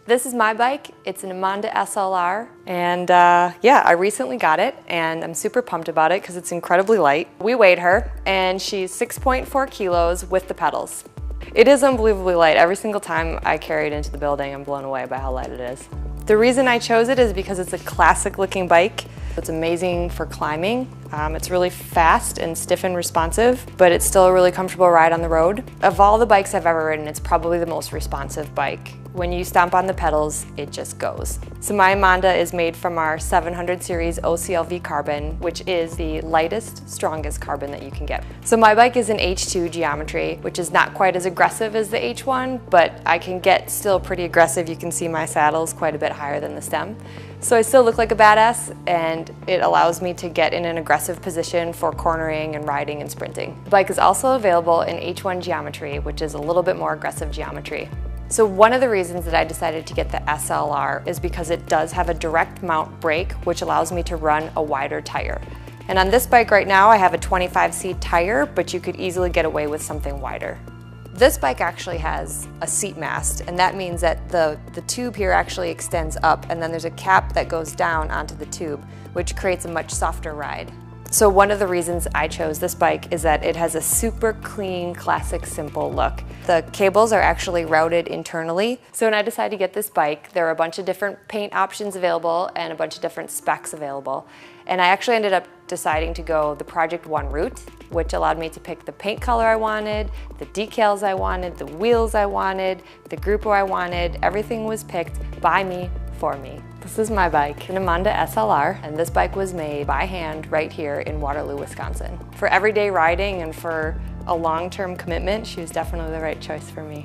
This is my bike. It's an Anzwalla SLR, and yeah, I recently got it, and I'm super pumped about it because it's incredibly light. We weighed her, and she's 6.4 kilos with the pedals. It is unbelievably light. Every single time I carry it into the building, I'm blown away by how light it is. The reason I chose it is because it's a classic looking bike. It's amazing for climbing. It's really fast and stiff and responsive, but it's still a really comfortable ride on the road. Of all the bikes I've ever ridden, it's probably the most responsive bike. When you stomp on the pedals, it just goes. So my Anzwalla is made from our 700 series OCLV carbon, which is the lightest, strongest carbon that you can get. So my bike is an H2 geometry, which is not quite as aggressive as the H1, but I can get still pretty aggressive. You can see my saddle's quite a bit higher than the stem. So I still look like a badass, and it allows me to get in an aggressive position for cornering and riding and sprinting. The bike is also available in H1 geometry, which is a little bit more aggressive geometry. So one of the reasons that I decided to get the SLR is because it does have a direct mount brake, which allows me to run a wider tire. And on this bike right now, I have a 25C tire, but you could easily get away with something wider. This bike actually has a seat mast, and that means that the tube here actually extends up, and then there's a cap that goes down onto the tube, which creates a much softer ride. So one of the reasons I chose this bike is that it has a super clean, classic, simple look. The cables are actually routed internally. So when I decided to get this bike, there are a bunch of different paint options available and a bunch of different specs available. And I actually ended up deciding to go the Project One route, which allowed me to pick the paint color I wanted, the decals I wanted, the wheels I wanted, the groupo I wanted. Everything was picked by me, for me. This is my bike, an Anzwalla SLR, and this bike was made by hand right here in Waterloo, Wisconsin. For everyday riding and for a long-term commitment, she was definitely the right choice for me.